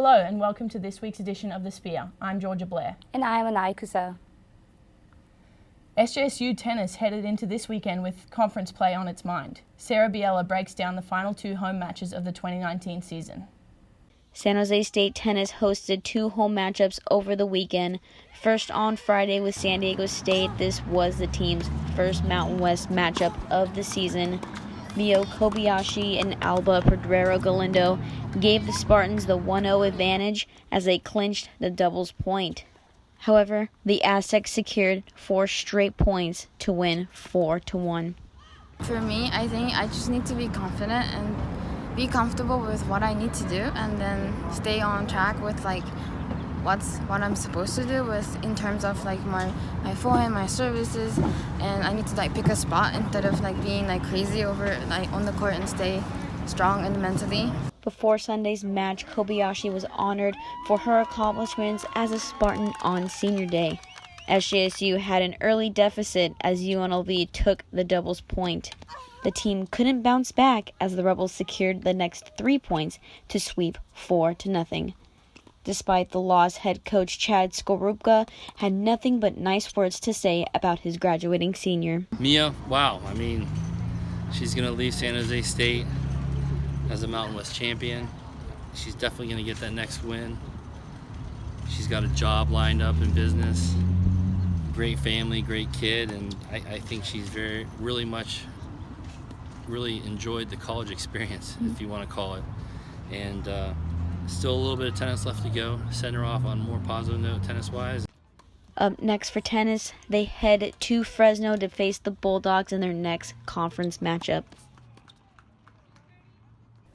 Hello and welcome to this week's edition of The Sphere. I'm Georgia Blair. And I'm Aniyah Cusseaux. SJSU tennis headed into this weekend with conference play on its mind. Sarah Biella breaks down the final two home matches of the 2019 season. San Jose State tennis hosted two home matchups over the weekend. First on Friday with San Diego State, this was the team's first Mountain West matchup of the season. Mio Kobayashi and Alba Pedrero Galindo gave the Spartans the 1-0 advantage as they clinched the doubles point. However, the Aztecs secured 4 straight points to win 4-1. For me, I think I just need to be confident and be comfortable with what I need to do, and then stay on track with what I'm supposed to do with in terms of my forehand, my services, and I need to pick a spot instead of being crazy over on the court and stay strong and mentally. Before Sunday's match, Kobayashi was honored for her accomplishments as a Spartan on Senior Day. SJSU had an early deficit as UNLV took the doubles point. The team couldn't bounce back as the Rebels secured the next 3 points to sweep 4-0. Despite the loss, head coach Chad Skorupka had nothing but nice words to say about his graduating senior. Mia, wow. She's going to leave San Jose State as a Mountain West champion. She's definitely going to get that next win. She's got a job lined up in business. Great family, great kid, and I think she's really enjoyed the college experience, if you want to call it. And still a little bit of tennis left to go. Send her off on a more positive note tennis-wise. Up next for tennis, they head to Fresno to face the Bulldogs in their next conference matchup.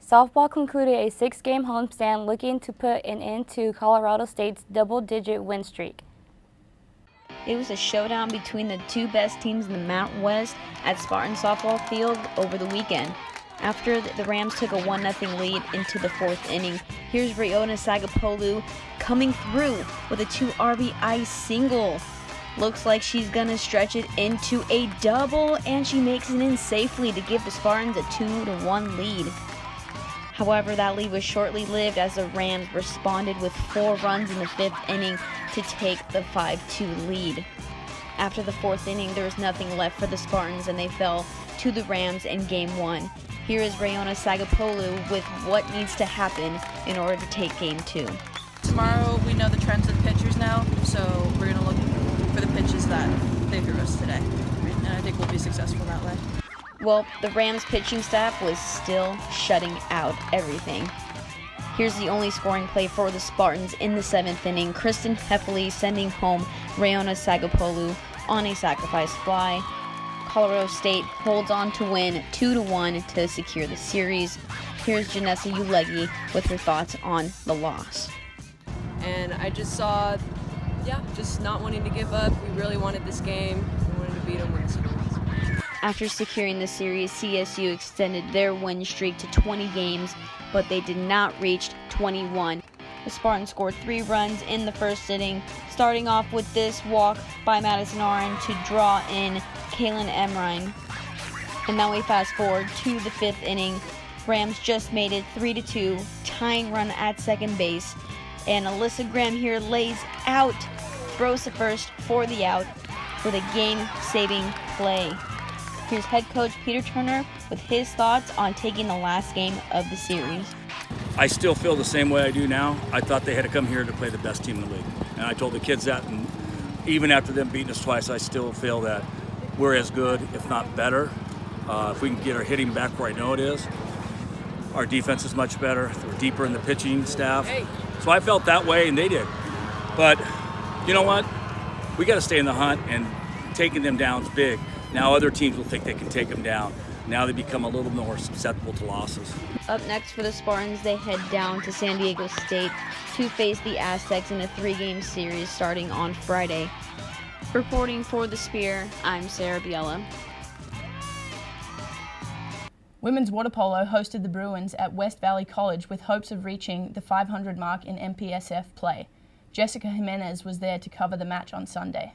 Softball concluded a 6-game homestand looking to put an end to Colorado State's double-digit win streak. It was a showdown between the two best teams in the Mountain West at Spartan Softball Field over the weekend. After the Rams took a 1-0 lead into the 4th inning, here's Rayona Sagapolu coming through with a 2 RBI single. Looks like she's going to stretch it into a double, and she makes it in safely to give the Spartans a 2-1 lead. However, that lead was shortly lived as the Rams responded with 4 runs in the 5th inning to take the 5-2 lead. After the 4th inning, there was nothing left for the Spartans, and they fell to the Rams in Game 1. Here is Rayona Sagapolu with what needs to happen in order to take Game 2. Tomorrow we know the trends of the pitchers now, so we're going to look for the pitches that they threw us today, and I think we'll be successful that way. Well, the Rams pitching staff was still shutting out everything. Here's the only scoring play for the Spartans in the 7th inning. Kristen Heffley sending home Rayona Sagapolu on a sacrifice fly. Colorado State holds on to win 2-1 to secure the series. Here's Janessa Ulegi with her thoughts on the loss. And I just saw, just not wanting to give up. We really wanted this game. We wanted to beat them, win the series. After securing the series, CSU extended their win streak to 20 games, but they did not reach 21. The Spartans scored 3 runs in the 1st inning, starting off with this walk by Madison Arn to draw in Kaylin Emrine. And now we fast forward to the 5th inning. Rams just made it 3-2, tying run at second base. And Alyssa Graham here lays out, throws to first for the out with a game-saving play. Here's head coach Peter Turner with his thoughts on taking the last game of the series. I still feel the same way I do now. I thought they had to come here to play the best team in the league. And I told the kids that, and even after them beating us twice, I still feel that we're as good, if not better. If we can get our hitting back where I know it is. Our defense is much better. We're deeper in the pitching staff. So I felt that way, and they did. But you know what? We got to stay in the hunt, and taking them down is big. Now other teams will think they can take them down. Now they become a little more susceptible to losses. Up next for the Spartans, they head down to San Diego State to face the Aztecs in a 3-game series starting on Friday. Reporting for The Sphere, I'm Sarah Biella. Women's water polo hosted the Bruins at West Valley College with hopes of reaching the 500 mark in MPSF play. Jessica Jimenez was there to cover the match on Sunday.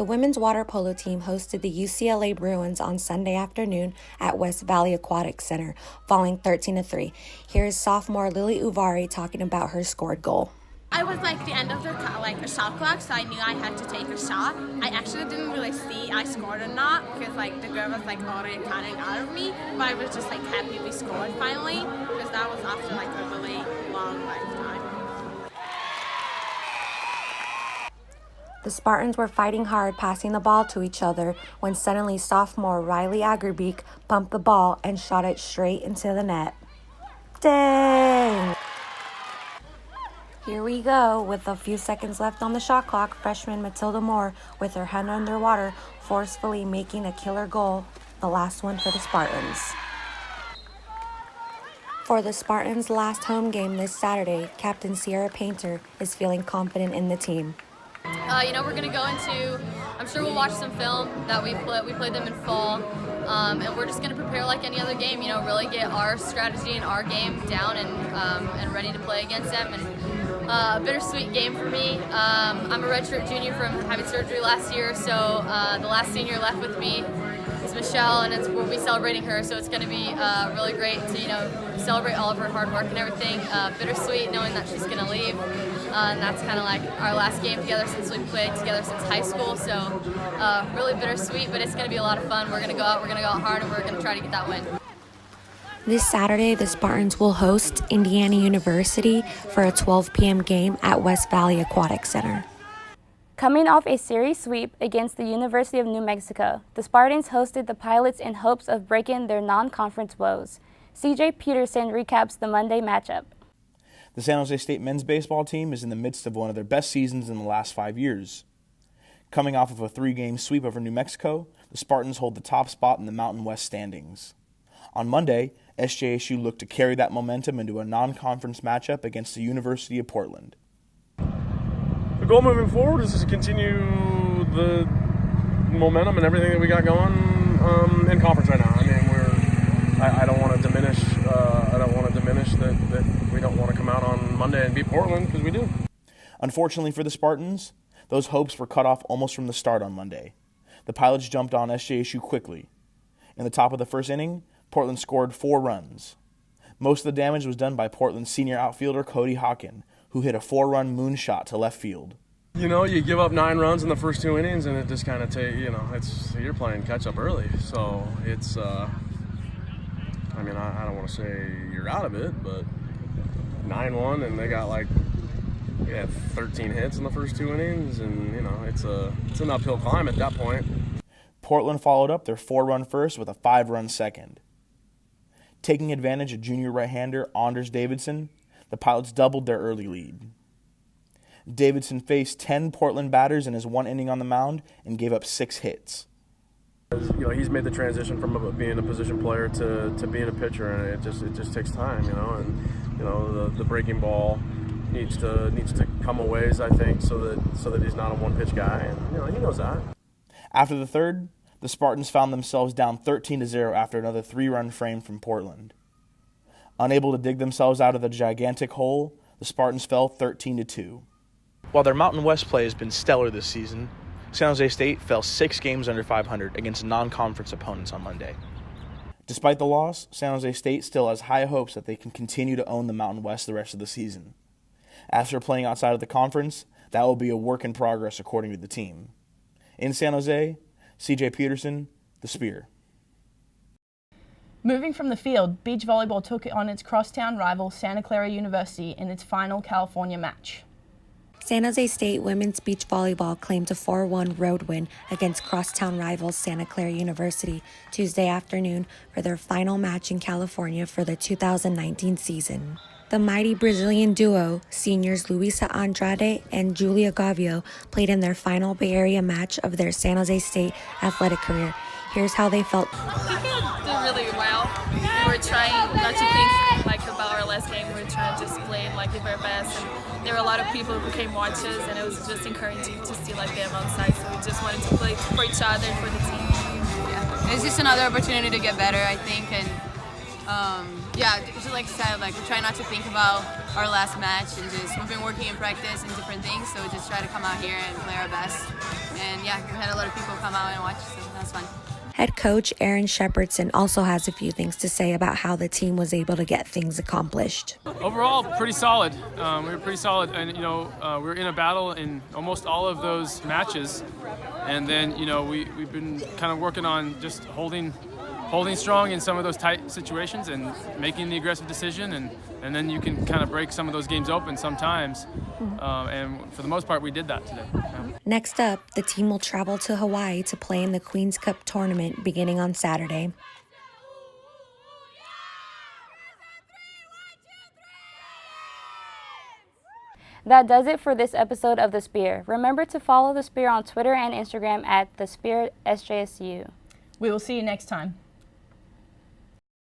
The women's water polo team hosted the UCLA Bruins on Sunday afternoon at West Valley Aquatic Center, falling 13-3. Here's sophomore Lily Uvari talking about her scored goal. I was the end of the a shot clock, so I knew I had to take a shot. I actually didn't really see I scored or not because the girl was already counting out of me, but I was just happy we scored finally because that was after a really long time. The Spartans were fighting hard, passing the ball to each other, when suddenly sophomore Riley Agerbeek bumped the ball and shot it straight into the net. Dang! Here we go. With a few seconds left on the shot clock, freshman Matilda Moore, with her head underwater, forcefully making a killer goal, the last one for the Spartans. For the Spartans' last home game this Saturday, Captain Sierra Painter is feeling confident in the team. We're going to go into, I'm sure we'll watch some film that we played them in fall, and we're just going to prepare like any other game, really get our strategy and our game down and ready to play against them. And a bittersweet game for me. I'm a redshirt junior from having surgery last year, so the last senior left with me is Michelle, and we'll be celebrating her, so it's going to be really great to celebrate all of her hard work and everything. Bittersweet knowing that she's going to leave, and that's kind of our last game together since we played together since high school, so really bittersweet, but it's going to be a lot of fun. We're going to go out hard, and we're going to try to get that win. This Saturday, the Spartans will host Indiana University for a 12 p.m. game at West Valley Aquatic Center. Coming off a series sweep against the University of New Mexico, the Spartans hosted the Pilots in hopes of breaking their non-conference woes. CJ Peterson recaps the Monday matchup. The San Jose State men's baseball team is in the midst of one of their best seasons in the last 5 years. Coming off of a 3-game sweep over New Mexico, the Spartans hold the top spot in the Mountain West standings. On Monday, SJSU looked to carry that momentum into a non-conference matchup against the University of Portland. The goal moving forward is to continue the momentum and everything that we got going in conference right now. I mean, I don't want to diminish. That we don't want to come out on Monday and beat Portland, because we do. Unfortunately for the Spartans, those hopes were cut off almost from the start on Monday. The Pilots jumped on SJSU quickly. In the top of the first inning, Portland scored 4 runs. Most of the damage was done by Portland's senior outfielder Cody Hawken, who hit a 4-run moonshot to left field. You give up 9 runs in the first 2 innings, and it just kind of you're playing catch up early. So it's, I don't want to say you're out of it, but 9-1, and they got 13 hits in the first 2 innings, and it's an uphill climb at that point. Portland followed up their 4-run first with a 5-run second. Taking advantage of junior right-hander Anders Davidson, the Pilots doubled their early lead. Davidson faced 10 Portland batters in his 1 inning on the mound and gave up 6 hits. He's made the transition from being a position player to being a pitcher, and it just takes time, and the breaking ball needs to come a ways, I think, so that he's not a one-pitch guy, and he knows that. After the third, the Spartans found themselves down 13-0 after another 3-run frame from Portland. Unable to dig themselves out of the gigantic hole, the Spartans fell 13-2. While their Mountain West play has been stellar this season, San Jose State fell 6 games under 500 against non-conference opponents on Monday. Despite the loss, San Jose State still has high hopes that they can continue to own the Mountain West the rest of the season. After playing outside of the conference, that will be a work in progress according to the team. In San Jose, CJ Peterson, The Spear. Moving from the field, beach volleyball took on its crosstown rival Santa Clara University in its final California match. San Jose State women's beach volleyball claimed a 4-1 road win against crosstown rivals Santa Clara University Tuesday afternoon for their final match in California for the 2019 season. The mighty Brazilian duo, seniors Luisa Andrade and Julia Gavio, played in their final Bay Area match of their San Jose State athletic career. Here's how they felt. We did really well. We were trying not to think about our last game. We were trying to just play and give our best. And there were a lot of people who came watch us, and it was just encouraging to see them outside. So we just wanted to play for each other and for the team. Yeah, it's just another opportunity to get better, I think, and just like I said, we try not to think about our last match, and we've been working in practice and different things, so we just try to come out here and play our best and yeah, we had a lot of people come out and watch, so that was fun. Head coach Aaron Shepardson also has a few things to say about how the team was able to get things accomplished. Overall, pretty solid. We were pretty solid, and we were in a battle in almost all of those matches. And then we've been kind of working on just holding strong in some of those tight situations and making the aggressive decision, and then you can kind of break some of those games open sometimes. And for the most part, we did that today. Yeah. Next up, the team will travel to Hawaii to play in the Queen's Cup tournament beginning on Saturday. That does it for this episode of The Spear. Remember to follow The Spear on Twitter and Instagram at The Spear SJSU. We will see you next time.